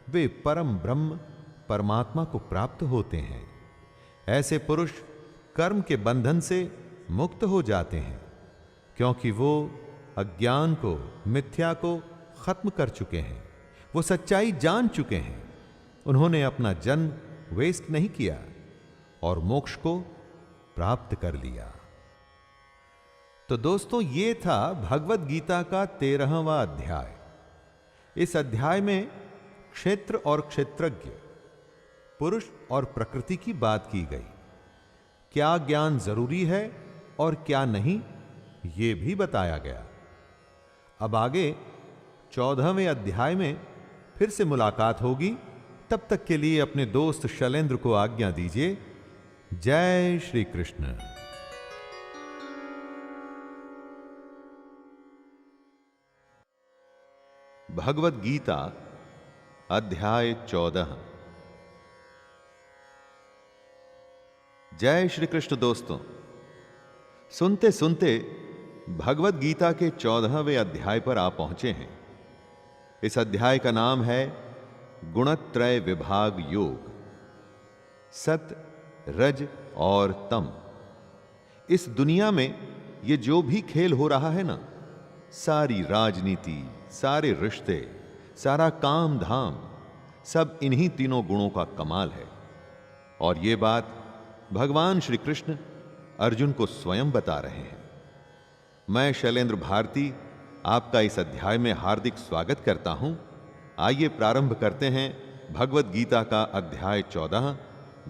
वे परम ब्रह्म परमात्मा को प्राप्त होते हैं। ऐसे पुरुष कर्म के बंधन से मुक्त हो जाते हैं, क्योंकि वो अज्ञान को, मिथ्या को खत्म कर चुके हैं। वो सच्चाई जान चुके हैं। उन्होंने अपना जन्म वेस्ट नहीं किया और मोक्ष को प्राप्त कर लिया। तो दोस्तों, ये था भगवत गीता का 13वां अध्याय। इस अध्याय में क्षेत्र और क्षेत्रज्ञ, पुरुष और प्रकृति की बात की गई। क्या ज्ञान जरूरी है और क्या नहीं, यह भी बताया गया। अब आगे 14वें अध्याय में फिर से मुलाकात होगी। तब तक के लिए अपने दोस्त शैलेंद्र को आज्ञा दीजिए। जय श्री कृष्ण। भगवत गीता अध्याय 14। जय श्री कृष्ण। दोस्तों, सुनते सुनते भगवत गीता के 14वें अध्याय पर आ पहुंचे हैं। इस अध्याय का नाम है गुणत्रय विभाग योग, सत, रज और तम। इस दुनिया में ये जो भी खेल हो रहा है ना, सारी राजनीति, सारे रिश्ते, सारा काम धाम, सब इन्हीं तीनों गुणों का कमाल है। और ये बात भगवान श्री कृष्ण अर्जुन को स्वयं बता रहे हैं। मैं शैलेंद्र भारती आपका इस अध्याय में हार्दिक स्वागत करता हूं। आइए प्रारंभ करते हैं भगवत गीता का अध्याय 14,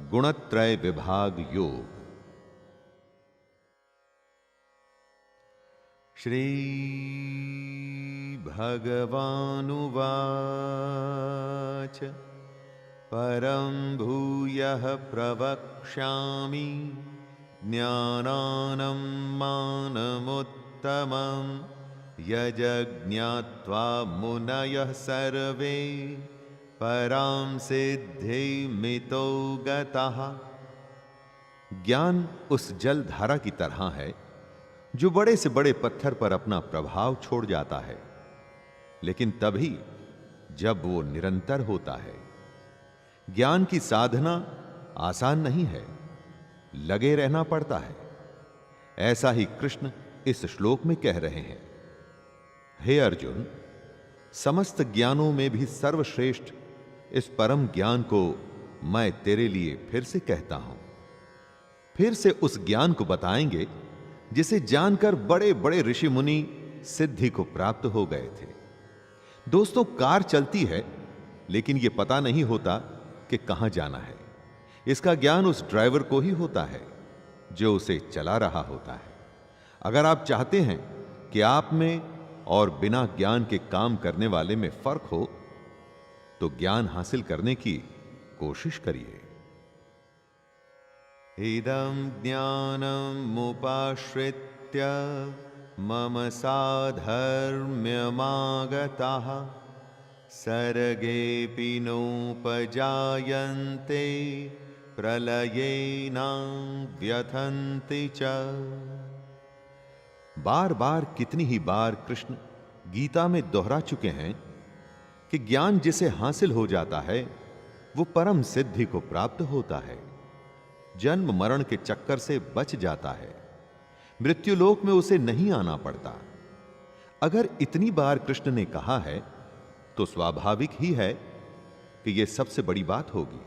गुणत्रय विभाग योग। श्री भगवानुवाच परं भूयः प्रवक्ष्यामि ज्ञानानं मानमुत्तमं यज्ञात्वा मुनयः सर्वे परां सिद्धिमितो गतः। ज्ञान उस जल धारा की तरह है जो बड़े से बड़े पत्थर पर अपना प्रभाव छोड़ जाता है, लेकिन तभी जब वो निरंतर होता है। ज्ञान की साधना आसान नहीं है, लगे रहना पड़ता है। ऐसा ही कृष्ण इस श्लोक में कह रहे हैं। हे अर्जुन, समस्त ज्ञानों में भी सर्वश्रेष्ठ इस परम ज्ञान को मैं तेरे लिए फिर से कहता हूं। फिर से उस ज्ञान को बताएंगे जिसे जानकर बड़े बड़े ऋषि मुनि सिद्धि को प्राप्त हो गए थे। दोस्तों, कार चलती है, लेकिन यह पता नहीं होता कि कहां जाना है। इसका ज्ञान उस ड्राइवर को ही होता है जो उसे चला रहा होता है। अगर आप चाहते हैं कि आप में और बिना ज्ञान के काम करने वाले में फर्क हो, तो ज्ञान हासिल करने की कोशिश करिए। इदं ज्ञानमुपाश्रित्य मम साधर्म्यमागताः सर्गेऽपि नोपजायन्ते प्रलयेन व्यथन्ति च। बार बार कितनी ही बार कृष्ण गीता में दोहरा चुके हैं कि ज्ञान जिसे हासिल हो जाता है वो परम सिद्धि को प्राप्त होता है, जन्म मरण के चक्कर से बच जाता है, मृत्युलोक में उसे नहीं आना पड़ता। अगर इतनी बार कृष्ण ने कहा है तो स्वाभाविक ही है कि यह सबसे बड़ी बात होगी।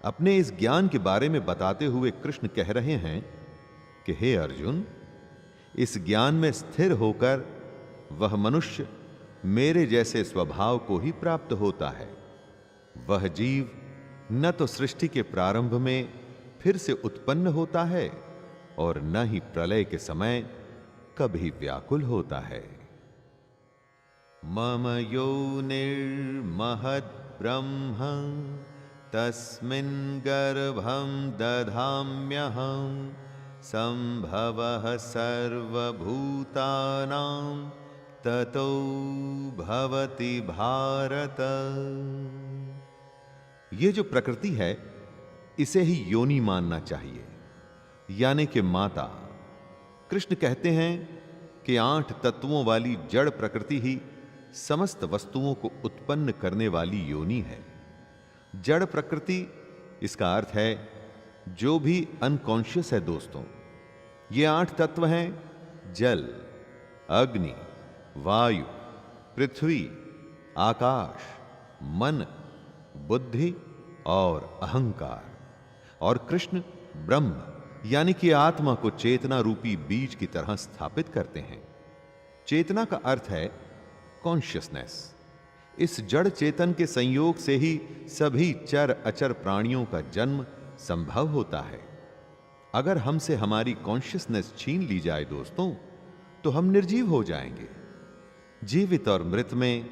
अपने इस ज्ञान के बारे में बताते हुए कृष्ण कह रहे हैं कि हे अर्जुन, इस ज्ञान में स्थिर होकर वह मनुष्य मेरे जैसे स्वभाव को ही प्राप्त होता है। वह जीव न तो सृष्टि के प्रारंभ में फिर से उत्पन्न होता है और न ही प्रलय के समय कभी व्याकुल होता है। मम योनिर्महद् ब्रह्म तस्मिन् गर्भं दधाम्यहं संभवः सर्वभूतानां ततो भवति भारत। ये जो प्रकृति है इसे ही योनि मानना चाहिए, यानी कि माता। कृष्ण कहते हैं कि 8 तत्वों वाली जड़ प्रकृति ही समस्त वस्तुओं को उत्पन्न करने वाली योनि है। जड़ प्रकृति, इसका अर्थ है जो भी अनकॉन्शियस है दोस्तों। ये 8 तत्व हैं: जल, अग्नि, वायु, पृथ्वी, आकाश, मन, बुद्धि और अहंकार। और कृष्ण ब्रह्म यानी कि आत्मा को चेतना रूपी बीज की तरह स्थापित करते हैं। चेतना का अर्थ है कॉन्शियसनेस। इस जड़ चेतन के संयोग से ही सभी चर अचर प्राणियों का जन्म संभव होता है। अगर हमसे हमारी कॉन्शियसनेस छीन ली जाए दोस्तों, तो हम निर्जीव हो जाएंगे। जीवित और मृत में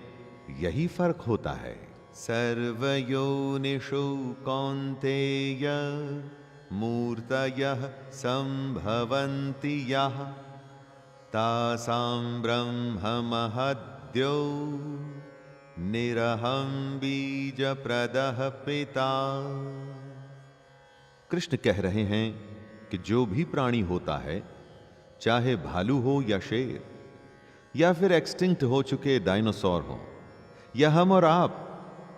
यही फर्क होता है। सर्वयोनिषु कौन्तेय मूर्तयः संभवन्ति यः तासां ब्रह्ममहद्यो निरहं बीजप्रदः पिता। कृष्ण कह रहे हैं कि जो भी प्राणी होता है, चाहे भालू हो या शेर, या फिर एक्सटिंक्ट हो चुके डायनासोर हो, या हम और आप,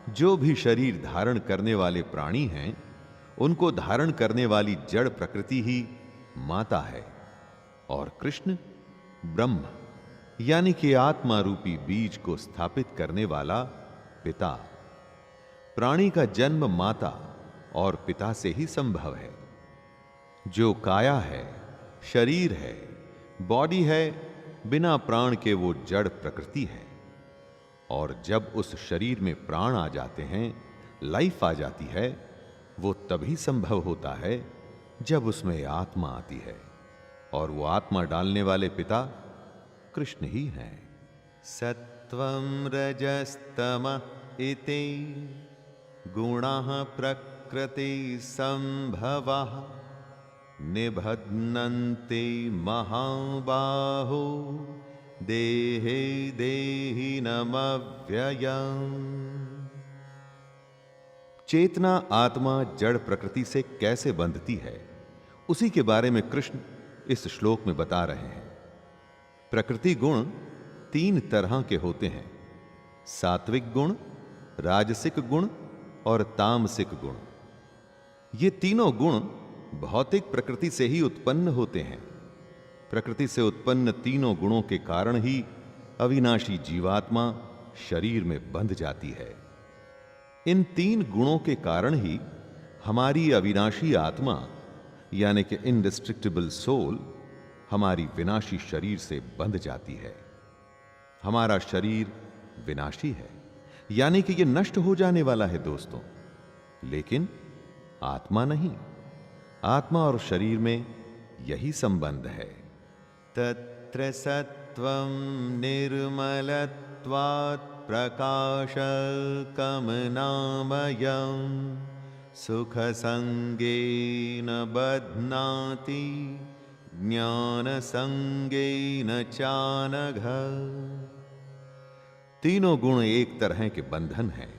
जो भी शरीर धारण करने वाले प्राणी हैं, उनको धारण करने वाली जड़ प्रकृति ही माता है। और कृष्ण ब्रह्म यानी कि आत्मा रूपी बीज को स्थापित करने वाला पिता। प्राणी का जन्म माता और पिता से ही संभव है। जो काया है, शरीर है, बॉडी है, बिना प्राण के वो जड़ प्रकृति है। और जब उस शरीर में प्राण आ जाते हैं, लाइफ आ जाती है, वो तभी संभव होता है जब उसमें आत्मा आती है। और वो आत्मा डालने वाले पिता कृष्ण ही हैं। सत्वं रजस्तम इति गुणाः प्रकृति संभवः निबध्नन्ति महाबाहो देहे देहिनमव्ययम्। चेतना आत्मा जड़ प्रकृति से कैसे बंधती है, उसी के बारे में कृष्ण इस श्लोक में बता रहे हैं। प्रकृति गुण 3 तरह के होते हैं: सात्विक गुण, राजसिक गुण और तामसिक गुण। ये तीनों गुण भौतिक प्रकृति से ही उत्पन्न होते हैं। प्रकृति से उत्पन्न तीनों गुणों के कारण ही अविनाशी जीवात्मा शरीर में बंध जाती है। इन 3 गुणों के कारण ही हमारी अविनाशी आत्मा यानी कि इंडिस्ट्रक्टिबल सोल हमारी विनाशी शरीर से बंध जाती है। हमारा शरीर विनाशी है, यानी कि यह नष्ट हो जाने वाला है दोस्तों, लेकिन आत्मा नहीं। आत्मा और शरीर में यही संबंध है। तत्र सत्वं निर्मलत्वात् प्रकाशकमनामयं सुखसंगेन बध्नाति ज्ञानसंगेन चानघ। तीनों गुण एक तरह के बंधन हैं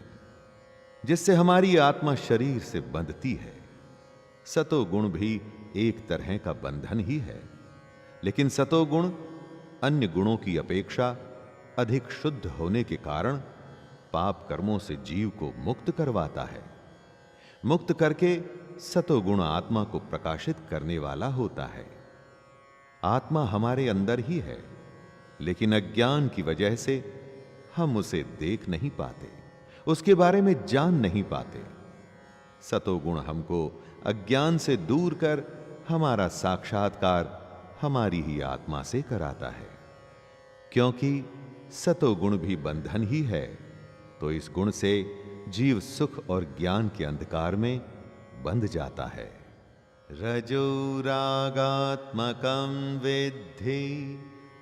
जिससे हमारी आत्मा शरीर से बंधती है। सतोगुण भी एक तरह का बंधन ही है, लेकिन सतोगुण अन्य गुणों की अपेक्षा अधिक शुद्ध होने के कारण पाप कर्मों से जीव को मुक्त करवाता है। मुक्त करके सतोगुण आत्मा को प्रकाशित करने वाला होता है। आत्मा हमारे अंदर ही है, लेकिन अज्ञान की वजह से हम उसे देख नहीं पाते, उसके बारे में जान नहीं पाते। सतोगुण हमको अज्ञान से दूर कर हमारा साक्षात्कार हमारी ही आत्मा से कराता है। क्योंकि सतोगुण भी बंधन ही है, तो इस गुण से जीव सुख और ज्ञान के अंधकार में बंध जाता है। रजोरागात्मकं विद्धि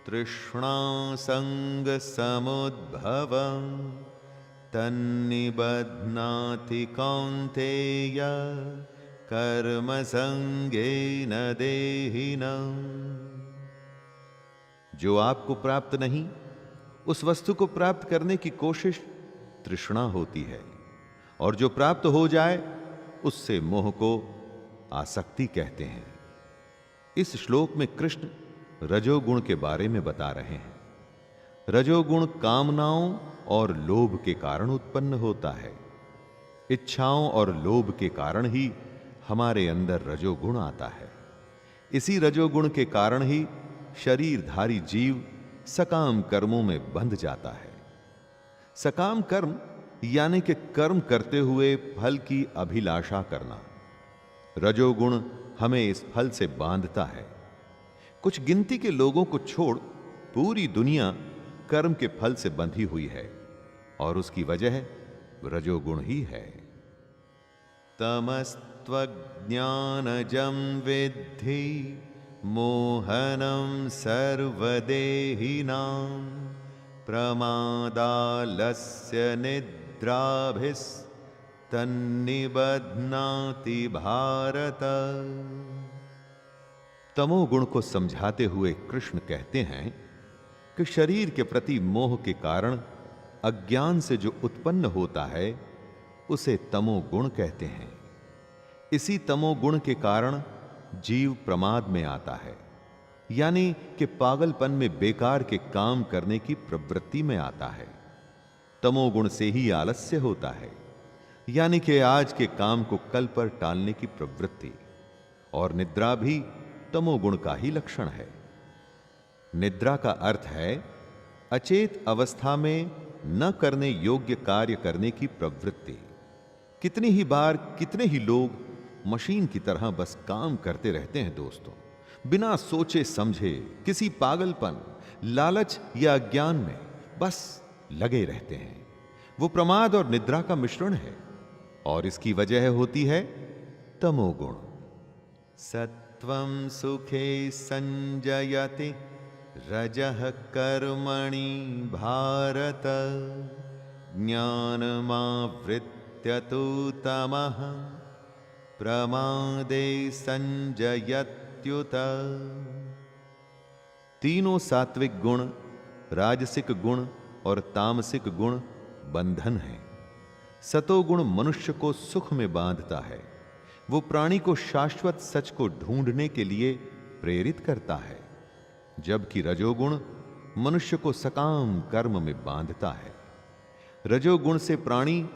तृष्णा संग समुद्भवं तन्निबध्नाति कौन्तेय कर्म संगेन देहिनम्। जो आपको प्राप्त नहीं, उस वस्तु को प्राप्त करने की कोशिश तृष्णा होती है, और जो प्राप्त हो जाए उससे मोह को आसक्ति कहते हैं। इस श्लोक में कृष्ण रजोगुण के बारे में बता रहे हैं। रजोगुण कामनाओं और लोभ के कारण उत्पन्न होता है। इच्छाओं और लोभ के कारण ही हमारे अंदर रजोगुण आता है। इसी रजोगुण के कारण ही शरीरधारी जीव सकाम कर्मों में बंध जाता है। सकाम कर्म यानी कि कर्म करते हुए फल की अभिलाषा करना। रजोगुण हमें इस फल से बांधता है। कुछ गिनती के लोगों को छोड़ पूरी दुनिया कर्म के फल से बंधी हुई है और उसकी वजह रजोगुण ही है। तमस्त्वज्ञानजं विद्धि मोहनं सर्वदेहिनां प्रमादालस्य निद्राभिस्तन्निबध्नाति भारत। तमोगुण को समझाते हुए कृष्ण कहते हैं कि शरीर के प्रति मोह के कारण अज्ञान से जो उत्पन्न होता है उसे तमोगुण कहते हैं। इसी तमोगुण के कारण जीव प्रमाद में आता है, यानी कि पागलपन में बेकार के काम करने की प्रवृत्ति में आता है। तमोगुण से ही आलस्य होता है, यानी कि आज के काम को कल पर टालने की प्रवृत्ति। और निद्रा भी तमोगुण का ही लक्षण है। निद्रा का अर्थ है अचेत अवस्था में न करने योग्य कार्य करने की प्रवृत्ति। कितनी ही बार कितने ही लोग मशीन की तरह बस काम करते रहते हैं दोस्तों, बिना सोचे समझे, किसी पागलपन, लालच या अज्ञान में बस लगे रहते हैं। वो प्रमाद और निद्रा का मिश्रण है और इसकी वजह होती है तमोगुण। सत्वं सुखे संजयते रजः कर्मणि भारत ज्ञानमावृत्य तु तमः प्रमादे संजयत्युत। तीनों सात्विक गुण, राजसिक गुण और तामसिक गुण बंधन है। सतोगुण मनुष्य को सुख में बांधता है। वो प्राणी को शाश्वत सच को ढूंढने के लिए प्रेरित करता है, जबकि रजोगुण मनुष्य को सकाम कर्म में बांधता है। रजोगुण से प्राणी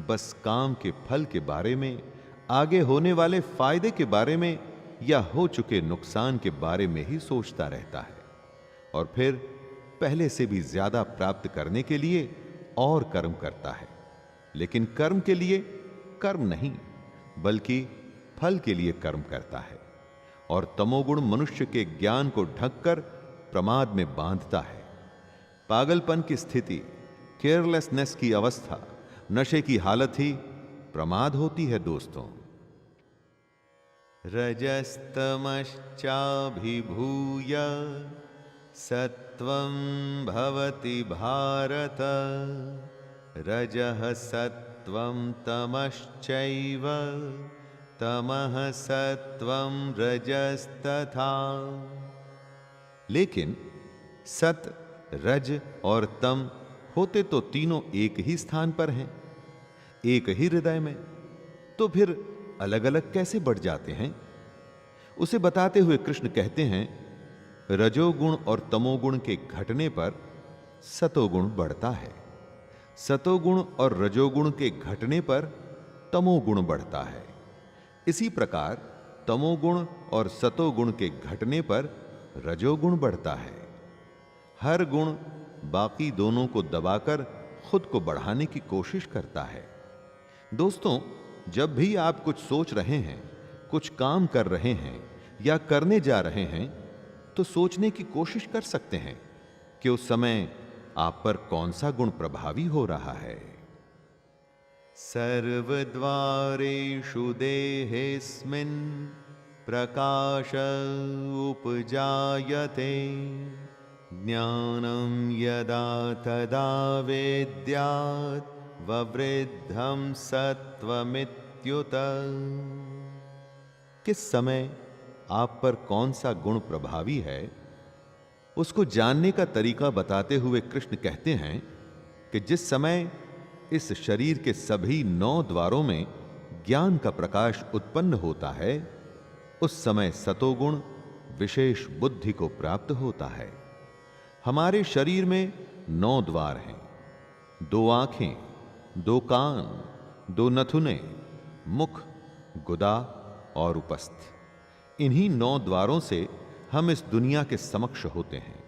बस काम के फल के बारे में, आगे होने वाले फायदे के बारे में या हो चुके नुकसान के बारे में ही सोचता रहता है और फिर पहले से भी ज्यादा प्राप्त करने के लिए और कर्म करता है। लेकिन कर्म के लिए कर्म नहीं, बल्कि फल के लिए कर्म करता है। और तमोगुण मनुष्य के ज्ञान को ढककर प्रमाद में बांधता है। पागलपन की स्थिति, केयरलेसनेस की अवस्था, नशे की हालत ही प्रमाद होती है दोस्तों। रजस्तमश्चाभिभूय सत्वं भवति भारत रजः सत्वं तमश्चैव तमः सत्वं रजस्तथा। लेकिन सत, रज और तम होते तो तीनों एक ही स्थान पर हैं, एक ही हृदय में, तो फिर अलग अलग कैसे बढ़ जाते हैं? उसे बताते हुए कृष्ण कहते हैं, रजोगुण और तमोगुण के घटने पर सतोगुण बढ़ता है, सतोगुण और रजोगुण के घटने पर तमोगुण बढ़ता है। इसी प्रकार तमोगुण और सतोगुण के घटने पर रजोगुण बढ़ता है। हर गुण बाकी दोनों को दबाकर खुद को बढ़ाने की कोशिश करता है। दोस्तों, जब भी आप कुछ सोच रहे हैं, कुछ काम कर रहे हैं या करने जा रहे हैं, तो सोचने की कोशिश कर सकते हैं कि उस समय आप पर कौन सा गुण प्रभावी हो रहा है। सर्वद्वारेषु देहेऽस्मिन् प्रकाश उपजायते ज्ञानं यदा तदा वेद्यात् ववृद्धं सत्वमित्युत। किस समय आप पर कौन सा गुण प्रभावी है, उसको जानने का तरीका बताते हुए कृष्ण कहते हैं कि जिस समय इस शरीर के सभी 9 द्वारों में ज्ञान का प्रकाश उत्पन्न होता है, उस समय सतोगुण विशेष बुद्धि को प्राप्त होता है। हमारे शरीर में 9 द्वार हैं, 2 आंखें, 2 कान, 2 नथुने, मुख, गुदा और उपस्थ। इन्हीं 9 द्वारों से हम इस दुनिया के समक्ष होते हैं।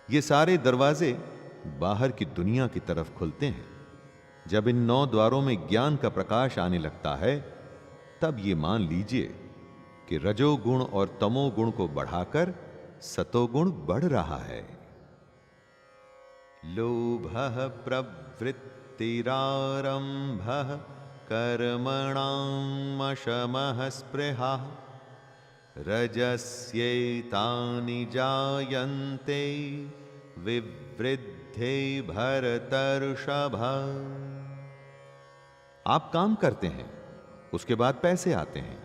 ये सारे दरवाजे बाहर की दुनिया की तरफ खुलते हैं। जब इन 9 द्वारों में ज्ञान का प्रकाश आने लगता है, तब ये मान लीजिए कि रजोगुण और तमोगुण को बढ़ाकर सतोगुण बढ़ रहा है। लोभः प्रवृत्तिरारम्भः कर्मणाम् अशमः स्पृहा रजस्यैतानि जायन्ते विवृद्धे भरतर्षभ। आप काम करते हैं, उसके बाद पैसे आते हैं।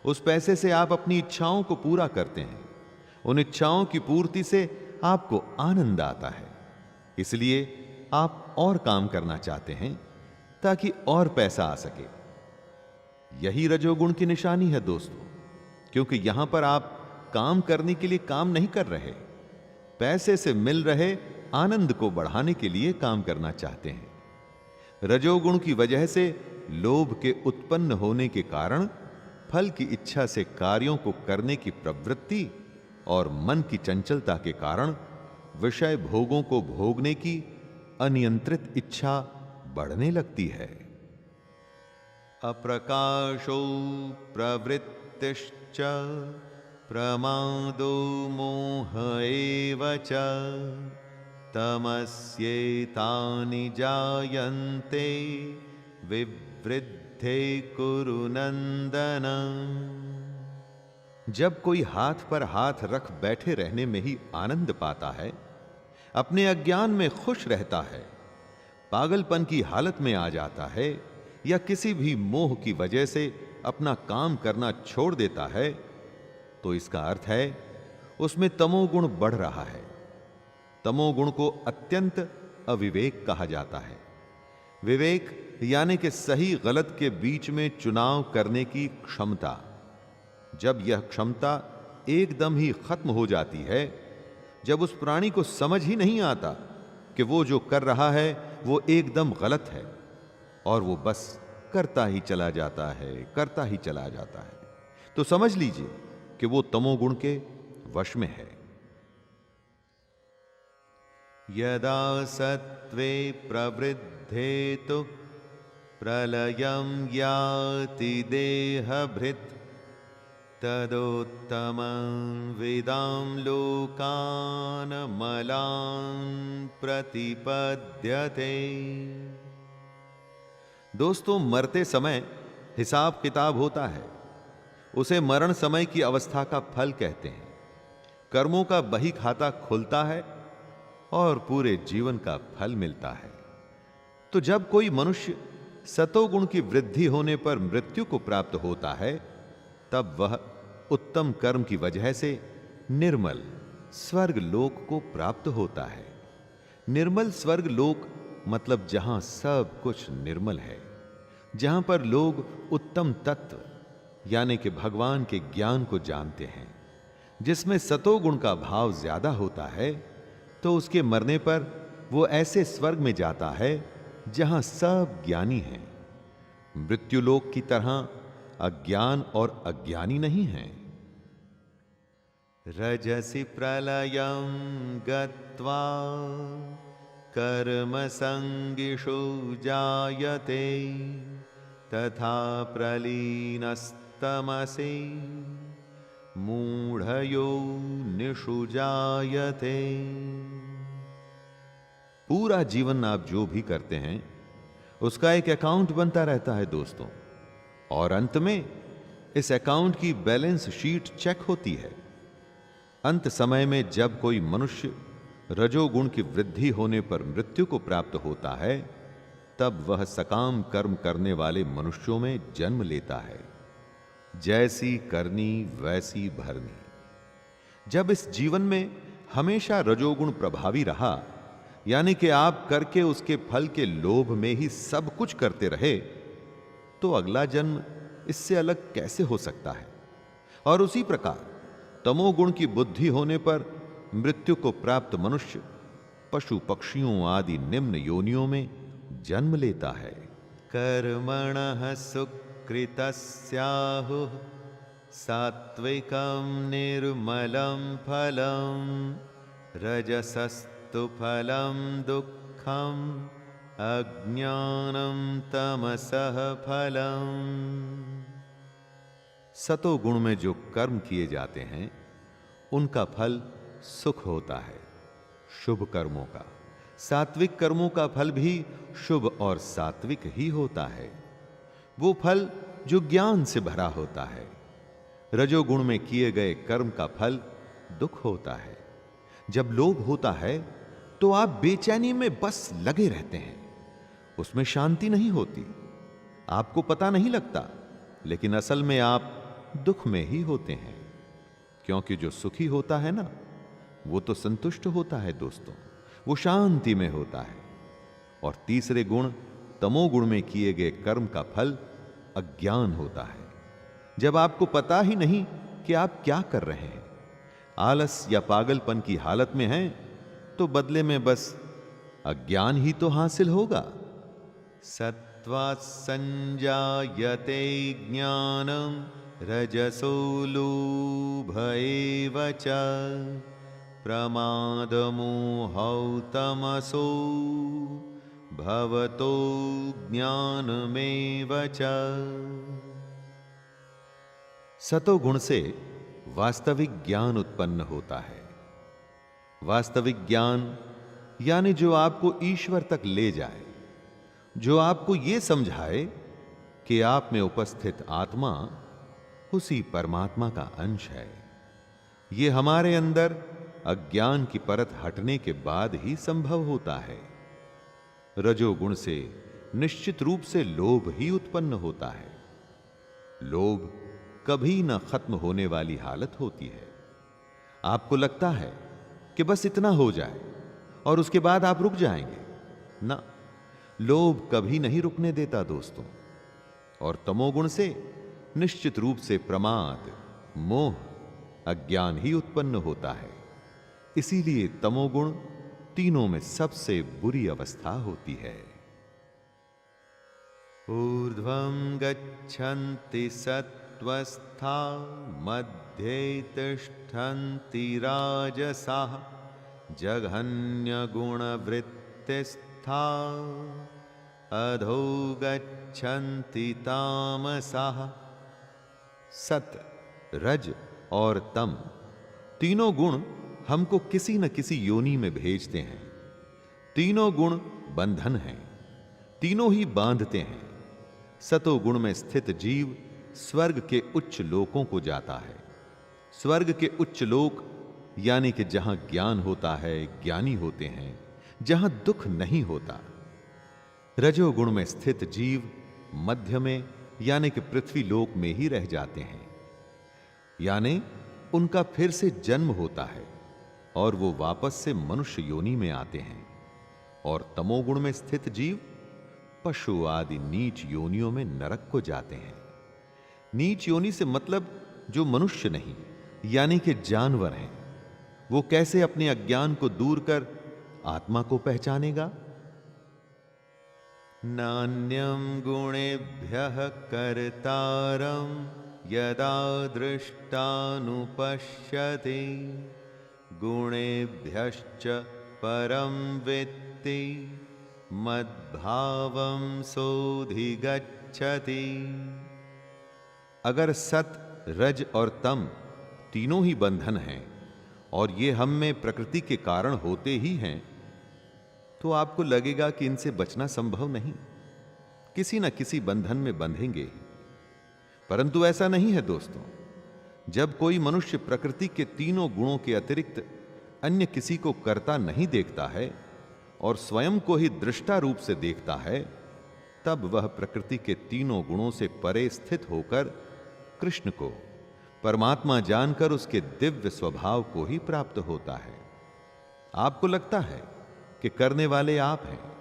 उस पैसे से आप अपनी इच्छाओं को पूरा करते हैं। उन इच्छाओं की पूर्ति से आपको आनंद आता है, इसलिए आप और काम करना चाहते हैं ताकि और पैसा आ सके। यही रजोगुण की निशानी है दोस्तों, क्योंकि यहां पर आप काम करने के लिए काम नहीं कर रहे, पैसे से मिल रहे आनंद को बढ़ाने के लिए काम करना चाहते हैं। रजोगुण की वजह से लोभ के उत्पन्न होने के कारण फल की इच्छा से कार्यों को करने की प्रवृत्ति और मन की चंचलता के कारण विषय भोगों को भोगने की अनियंत्रित इच्छा बढ़ने लगती है। अप्रकाशो प्रवृत्तिश्च प्रमादो मोह एव च तमस्येतानि जायन्ते विवृद्धे कुरु नंदन। जब कोई हाथ पर हाथ रख बैठे रहने में ही आनंद पाता है, अपने अज्ञान में खुश रहता है, पागलपन की हालत में आ जाता है या किसी भी मोह की वजह से अपना काम करना छोड़ देता है, तो इसका अर्थ है उसमें तमोगुण बढ़ रहा है। तमोगुण को अत्यंत अविवेक कहा जाता है। विवेक यानी कि सही गलत के बीच में चुनाव करने की क्षमता। जब यह क्षमता एकदम ही खत्म हो जाती है, जब उस प्राणी को समझ ही नहीं आता कि वो जो कर रहा है वो एकदम गलत है और वो बस करता ही चला जाता है, करता ही चला जाता है, तो समझ लीजिए कि वो तमोगुण के वश में है। यदा सत्वे प्रवृद्धे तु प्रलयं याति देहभृत् तदोत्तमं विदां लोकान् मलान् प्रतिपद्यते। दोस्तों, मरते समय हिसाब किताब होता है, उसे मरण समय की अवस्था का फल कहते हैं। कर्मों का बही खाता खुलता है और पूरे जीवन का फल मिलता है। तो जब कोई मनुष्य सतोगुण की वृद्धि होने पर मृत्यु को प्राप्त होता है, तब वह उत्तम कर्म की वजह से निर्मल स्वर्ग लोक को प्राप्त होता है। निर्मल स्वर्ग लोक मतलब जहां सब कुछ निर्मल है, जहां पर लोग उत्तम तत्व यानी कि भगवान के ज्ञान को जानते हैं। जिसमें सतोगुण का भाव ज्यादा होता है, तो उसके मरने पर वो ऐसे स्वर्ग में जाता है जहां सब ज्ञानी हैं। मृत्युलोक की तरह अज्ञान और अज्ञानी नहीं हैं। रजसि प्रलयं गत्वा कर्म संगिषु जायते तथा प्रलीनस्तमसि मूढ़यो निषु जायते। पूरा जीवन आप जो भी करते हैं उसका एक अकाउंट बनता रहता है दोस्तों, और अंत में इस अकाउंट की बैलेंस शीट चेक होती है। अंत समय में जब कोई मनुष्य रजोगुण की वृद्धि होने पर मृत्यु को प्राप्त होता है, तब वह सकाम कर्म करने वाले मनुष्यों में जन्म लेता है। जैसी करनी वैसी भरनी। जब इस जीवन में हमेशा रजोगुण प्रभावी रहा, यानी कि आप करके उसके फल के लोभ में ही सब कुछ करते रहे, तो अगला जन्म इससे अलग कैसे हो सकता है। और उसी प्रकार तमोगुण की बुद्धि होने पर मृत्यु को प्राप्त मनुष्य पशु पक्षियों आदि निम्न योनियों में जन्म लेता है। कर्मणः सुकृतस्याहुः सात्विकं निर्मलं फलं रजसस्तु फलं दुःखम अज्ञानं तमसः फलम्। सतोगुण में जो कर्म किए जाते हैं उनका फल सुख होता है, शुभ कर्मों का। सात्विक कर्मों का फल भी शुभ और सात्विक ही होता है, वो फल जो ज्ञान से भरा होता है। रजोगुण में किए गए कर्म का फल दुख होता है। जब लोभ होता है तो आप बेचैनी में बस लगे रहते हैं, उसमें शांति नहीं होती, आपको पता नहीं लगता, लेकिन असल में आप दुख में ही होते हैं। क्योंकि जो सुखी होता है ना, वो तो संतुष्ट होता है दोस्तों, वो शांति में होता है। और तीसरे गुण तमोगुण में किए गए कर्म का फल अज्ञान होता है। जब आपको पता ही नहीं कि आप क्या कर रहे हैं, आलस या पागलपन की हालत में हैं, तो बदले में बस अज्ञान ही तो हासिल होगा। सत्त्वात् संजायते ज्ञानम रजसो लोभ एव च प्रमादमोहौ तमसो भवतो ज्ञानमेव च। सतोगुण से वास्तविक ज्ञान उत्पन्न होता है। वास्तविक ज्ञान यानी जो आपको ईश्वर तक ले जाए, जो आपको यह समझाए कि आप में उपस्थित आत्मा उसी परमात्मा का अंश है। यह हमारे अंदर अज्ञान की परत हटने के बाद ही संभव होता है। रजोगुण से निश्चित रूप से लोभ ही उत्पन्न होता है। लोभ कभी न खत्म होने वाली हालत होती है। आपको लगता है कि बस इतना हो जाए और उसके बाद आप रुक जाएंगे। ना, लोभ कभी नहीं रुकने देता दोस्तों। और तमोगुण से निश्चित रूप से प्रमाद, मोह, अज्ञान ही उत्पन्न होता है। इसीलिए तमोगुण तीनों में सबसे बुरी अवस्था होती है। ऊर्ध्वं गच्छन्ति सत्त्वस्था मध्ये तिष्ठन्ति राजसाः जघन्यगुणवृत्तिस्था अधो गच्छन्ति तामसाः। सत, रज और तम तीनों गुण हमको किसी न किसी योनि में भेजते हैं। तीनों गुण बंधन हैं, तीनों ही बांधते हैं। सतोगुण में स्थित जीव स्वर्ग के उच्च लोकों को जाता है। स्वर्ग के उच्च लोक यानी कि जहां ज्ञान होता है, ज्ञानी होते हैं, जहां दुख नहीं होता। रजोगुण में स्थित जीव मध्य में यानी कि पृथ्वी लोक में ही रह जाते हैं, यानी उनका फिर से जन्म होता है और वो वापस से मनुष्य योनि में आते हैं। और तमोगुण में स्थित जीव पशु आदि नीच योनियों में नरक को जाते हैं। नीच योनि से मतलब जो मनुष्य नहीं यानी कि जानवर हैं, वो कैसे अपने अज्ञान को दूर कर आत्मा को पहचानेगा? नान्यं गुणेभ्यः कर्तारं यदा दृष्टानुपश्यति गुणेभ्यश्च परं वित्ति मद्भावं सोऽधिगच्छति। अगर सत, रज और तम तीनों ही बंधन हैं और ये हम में प्रकृति के कारण होते ही हैं, तो आपको लगेगा कि इनसे बचना संभव नहीं, किसी न किसी बंधन में बंधेंगे। परंतु ऐसा नहीं है दोस्तों। जब कोई मनुष्य प्रकृति के तीनों गुणों के अतिरिक्त अन्य किसी को करता नहीं देखता है और स्वयं को ही दृष्टा रूप से देखता है, तब वह प्रकृति के तीनों गुणों से परे स्थित होकर कृष्ण को, परमात्मा जानकर उसके दिव्य स्वभाव को ही प्राप्त होता है। आपको लगता है कि करने वाले आप हैं,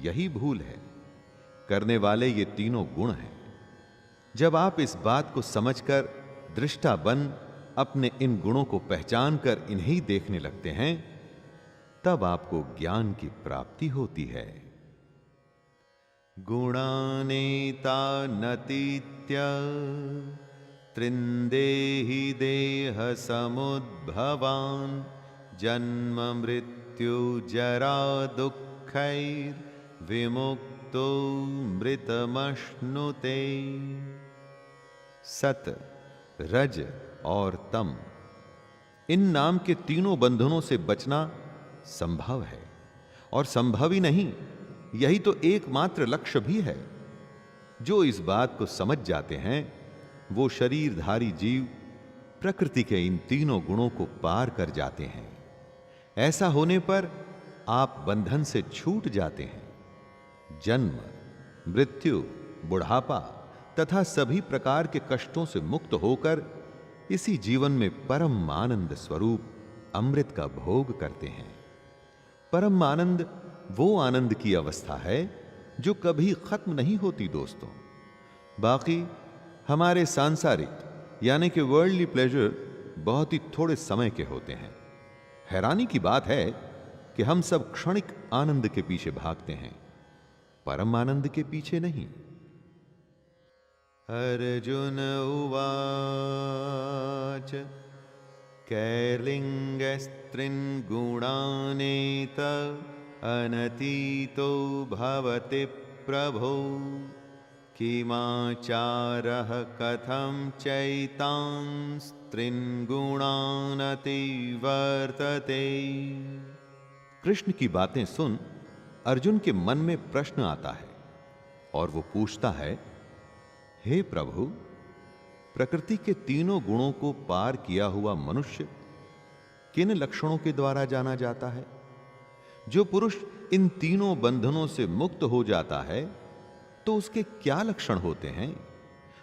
यही भूल है। करने वाले ये तीनों गुण हैं। जब आप इस बात को समझकर दृष्टा बन अपने इन गुणों को पहचान कर इन्हें देखने लगते हैं, तब आपको ज्ञान की प्राप्ति होती है। गुणानेता नतीत्य त्रिंदेहि देह समुद्भवान् जन्म मृत्यु जरा दुःखैर् विमुक्तो मृतमश्नुते। सत, रज और तम, इन नाम के तीनों बंधनों से बचना संभव है, और संभव ही नहीं, यही तो एकमात्र लक्ष्य भी है। जो इस बात को समझ जाते हैं वो शरीरधारी जीव प्रकृति के इन तीनों गुणों को पार कर जाते हैं। ऐसा होने पर आप बंधन से छूट जाते हैं। जन्म, मृत्यु, बुढ़ापा तथा सभी प्रकार के कष्टों से मुक्त होकर इसी जीवन में परम आनंद स्वरूप अमृत का भोग करते हैं। परम आनंद वो आनंद की अवस्था है जो कभी खत्म नहीं होती दोस्तों। बाकी हमारे सांसारिक यानी कि वर्ल्डली प्लेजर बहुत ही थोड़े समय के होते हैं। हैरानी की बात है कि हम सब क्षणिक आनंद के पीछे भागते हैं, परम आनंद के पीछे नहीं। अर्जुन उवाच कैर्लिङ्गस्त्रीन् गुणानेत अनतीतो भवति प्रभो किमाचारः कथं चैतांस्त्रीन् गुणानतिवर्तते। कृष्ण की बातें सुन अर्जुन के मन में प्रश्न आता है और वो पूछता है, हे प्रभु, प्रकृति के तीनों गुणों को पार किया हुआ मनुष्य किन लक्षणों के द्वारा जाना जाता है? जो पुरुष इन तीनों बंधनों से मुक्त हो जाता है तो उसके क्या लक्षण होते हैं?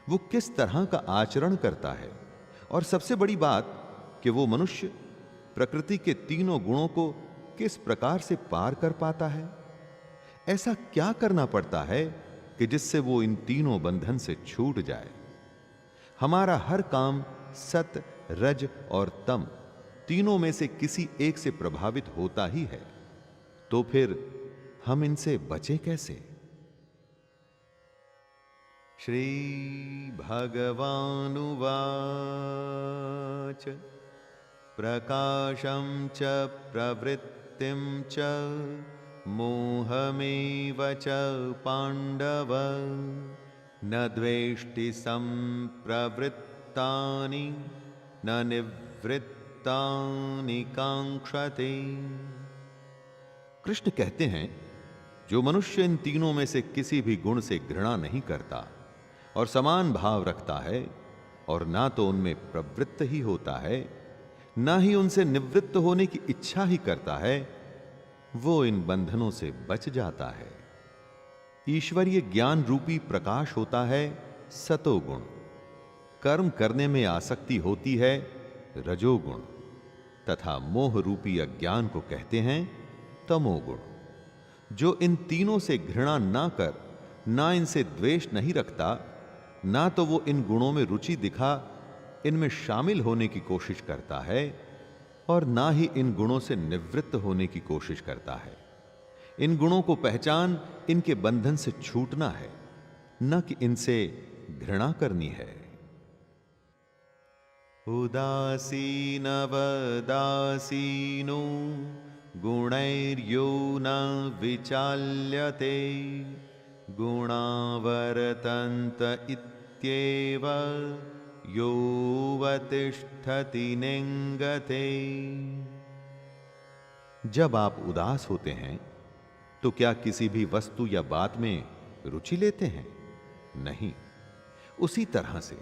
वो किस तरह का आचरण करता है? और सबसे बड़ी बात कि वो मनुष्य प्रकृति के तीनों गुणों को किस प्रकार से पार कर पाता है? ऐसा क्या करना पड़ता है कि जिससे वो इन तीनों बंधन से छूट जाए? हमारा हर काम सत, रज और तम तीनों में से किसी एक से प्रभावित होता ही है, तो फिर हम इनसे बचें कैसे? श्री भगवानुवाच प्रकाशं च प्रवृत्तिं च मोहमेव च पाण्डव न द्वेष्टि संप्रवृत्तानि न निवृत्तानि कांक्षते। कृष्ण कहते हैं, जो मनुष्य इन तीनों में से किसी भी गुण से घृणा नहीं करता और समान भाव रखता है और ना तो उनमें प्रवृत्त ही होता है ना ही उनसे निवृत्त होने की इच्छा ही करता है, वो इन बंधनों से बच जाता है। ईश्वरीय ज्ञान रूपी प्रकाश होता है सतोगुण, कर्म करने में आसक्ति होती है रजोगुण, तथा मोह रूपी अज्ञान को कहते हैं तमोगुण। जो इन तीनों से घृणा ना कर, ना इनसे द्वेष नहीं रखता, ना तो वो इन गुणों में रुचि दिखा इनमें शामिल होने की कोशिश करता है और ना ही इन गुणों से निवृत्त होने की कोशिश करता है। इन गुणों को पहचान इनके बंधन से छूटना है, न कि इनसे घृणा करनी है। उदासीनवदासीनो गुणैर्यो न विचाल्यते गुणावर्तन्त इत्येव योऽवतिष्ठति निंगते। जब आप उदास होते हैं तो क्या किसी भी वस्तु या बात में रुचि लेते हैं? नहीं। उसी तरह से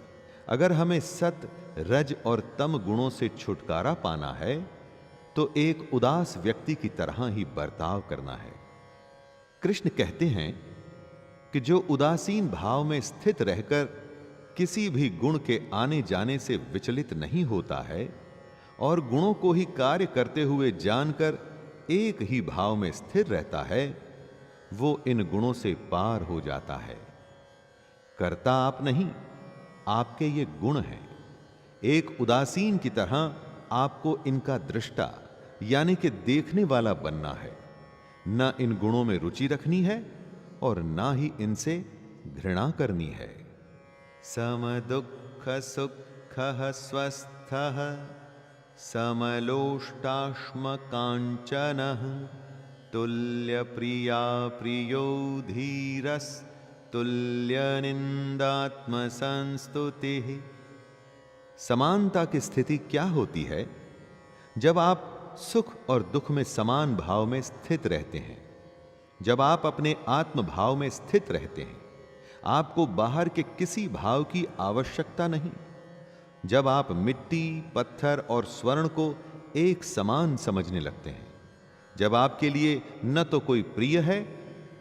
अगर हमें सत, रज और तम गुणों से छुटकारा पाना है तो एक उदास व्यक्ति की तरह ही बर्ताव करना है। कृष्ण कहते हैं कि जो उदासीन भाव में स्थित रहकर किसी भी गुण के आने जाने से विचलित नहीं होता है और गुणों को ही कार्य करते हुए जानकर एक ही भाव में स्थिर रहता है, वो इन गुणों से पार हो जाता है। करता आप नहीं, आपके ये गुण हैं। एक उदासीन की तरह आपको इनका दृष्टा यानी कि देखने वाला बनना है। न इन गुणों में रुचि रखनी है और ना ही इनसे घृणा करनी है। सम दुःख सुखः स्वस्थः समलोष्टाश्म काञ्चनः तुल्य प्रिया प्रियो धीरस् तुल्य निंदात्म संस्तुतिः। समानता की स्थिति क्या होती है? जब आप सुख और दुख में समान भाव में स्थित रहते हैं, जब आप अपने आत्म भाव में स्थित रहते हैं, आपको बाहर के किसी भाव की आवश्यकता नहीं। जब आप मिट्टी, पत्थर और स्वर्ण को एक समान समझने लगते हैं, जब आपके लिए न तो कोई प्रिय है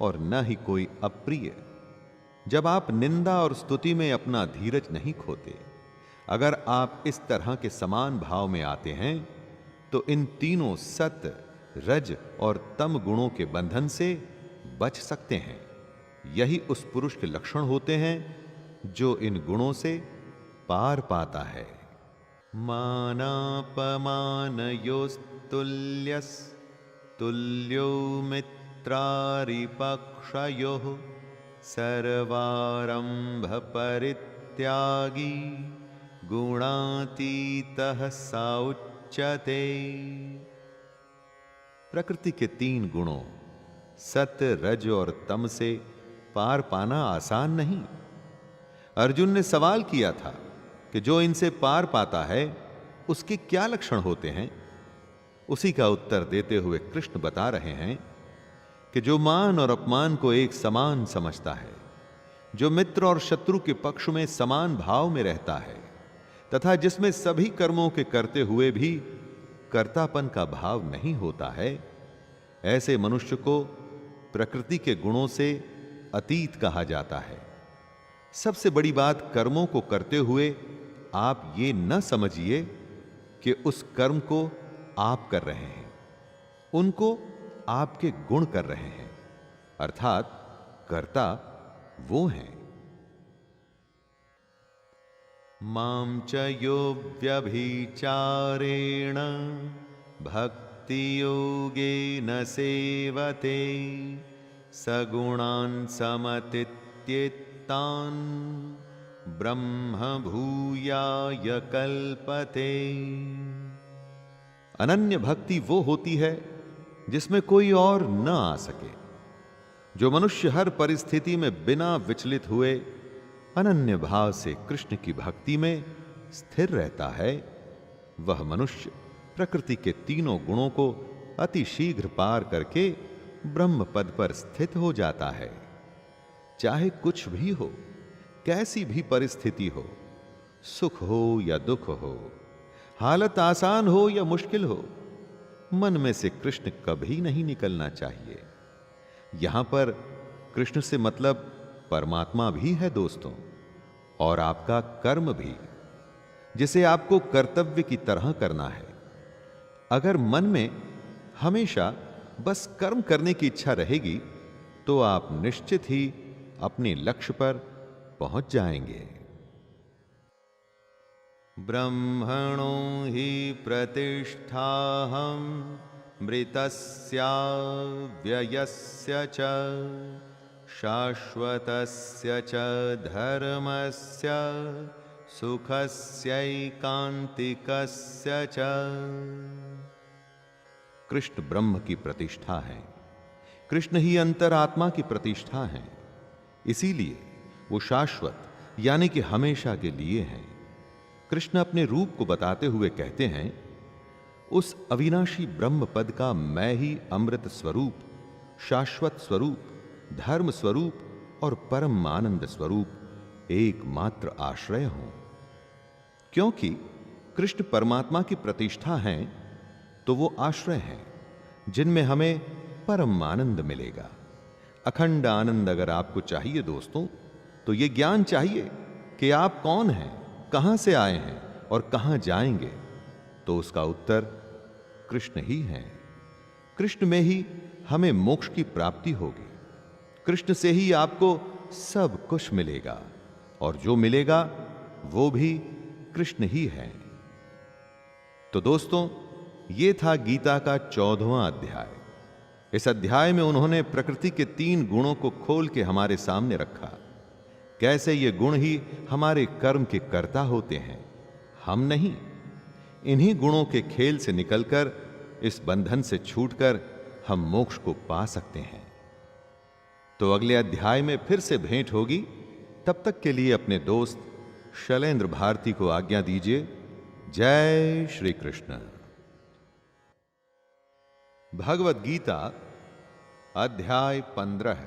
और न ही कोई अप्रिय, जब आप निंदा और स्तुति में अपना धीरज नहीं खोते, अगर आप इस तरह के समान भाव में आते हैं तो इन तीनों सत, रज और तम गुणों के बंधन से बच सकते हैं। यही उस पुरुष के लक्षण होते हैं जो इन गुणों से पार पाता है। मानापमानयोस्तुल्यस् तुल्यो मित्रारिपक्षयोः सर्वारंभ परित्यागी गुणातीतः स उच्यते। प्रकृति के तीन गुणों सत, रज और तम से पार पाना आसान नहीं। अर्जुन ने सवाल किया था कि जो इनसे पार पाता है उसके क्या लक्षण होते हैं? उसी का उत्तर देते हुए कृष्ण बता रहे हैं कि जो मान और अपमान को एक समान समझता है, जो मित्र और शत्रु के पक्ष में समान भाव में रहता है तथा जिसमें सभी कर्मों के करते हुए भी कर्तापन का भाव नहीं होता है, ऐसे मनुष्य को प्रकृति के गुणों से अतीत कहा जाता है। सबसे बड़ी बात, कर्मों को करते हुए आप ये न समझिए कि उस कर्म को आप कर रहे हैं, उनको आपके गुण कर रहे हैं, अर्थात कर्ता वो हैं। मां च यो व्यभिचारेण भक्ति योगेन सेवते सगुणान् समतीत्येतान् ब्रह्म भूयाय कल्पते। अनन्य भक्ति वो होती है जिसमें कोई और न आ सके। जो मनुष्य हर परिस्थिति में बिना विचलित हुए अनन्य भाव से कृष्ण की भक्ति में स्थिर रहता है, वह मनुष्य प्रकृति के तीनों गुणों को अति शीघ्र पार करके ब्रह्म पद पर स्थित हो जाता है। चाहे कुछ भी हो, कैसी भी परिस्थिति हो, सुख हो या दुख हो, हालत आसान हो या मुश्किल हो, मन में से कृष्ण कभी नहीं निकलना चाहिए। यहां पर कृष्ण से मतलब परमात्मा भी है दोस्तों, और आपका कर्म भी, जिसे आपको कर्तव्य की तरह करना है। अगर मन में हमेशा बस कर्म करने की इच्छा रहेगी तो आप निश्चित ही अपने लक्ष्य पर पहुंच जाएंगे। ब्रह्मणो हि प्रतिष्ठाहं मृतस्य व्ययस्य च शाश्वतस्य च धर्मस्य सुखस्यैकान्तिकस्य च। कृष्ण ब्रह्म की प्रतिष्ठा है, कृष्ण ही अंतरात्मा की प्रतिष्ठा है। इसीलिए वो शाश्वत यानी कि हमेशा के लिए हैं। कृष्ण अपने रूप को बताते हुए कहते हैं, उस अविनाशी ब्रह्म पद का मैं ही अमृत स्वरूप, शाश्वत स्वरूप, धर्म स्वरूप और परम आनंद स्वरूप एकमात्र आश्रय हूं। क्योंकि कृष्ण परमात्मा की प्रतिष्ठा हैं, तो वो आश्रय हैं जिनमें हमें परम आनंद मिलेगा। अखंड आनंद अगर आपको चाहिए दोस्तों, तो ये ज्ञान चाहिए कि आप कौन हैं, कहां से आए हैं और कहां जाएंगे। तो उसका उत्तर कृष्ण ही है। कृष्ण में ही हमें मोक्ष की प्राप्ति होगी। कृष्ण से ही आपको सब कुछ मिलेगा, और जो मिलेगा वो भी कृष्ण ही है। तो दोस्तों, ये था गीता का 14वां अध्याय। इस अध्याय में उन्होंने प्रकृति के 3 गुणों को खोल के हमारे सामने रखा। कैसे ये गुण ही हमारे कर्म के कर्ता होते हैं, हम नहीं। इन्हीं गुणों के खेल से निकलकर, इस बंधन से छूटकर हम मोक्ष को पा सकते हैं। तो अगले अध्याय में फिर से भेंट होगी। तब तक के लिए अपने दोस्त शैलेंद्र भारती को आज्ञा दीजिए। जय श्री कृष्ण। भगवद गीता अध्याय 15।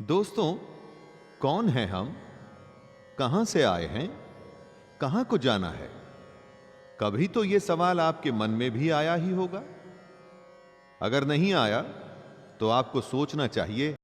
दोस्तों, कौन हैं हम, कहां से आए हैं, कहां को जाना है? कभी तो यह सवाल आपके मन में भी आया ही होगा। अगर नहीं आया तो आपको सोचना चाहिए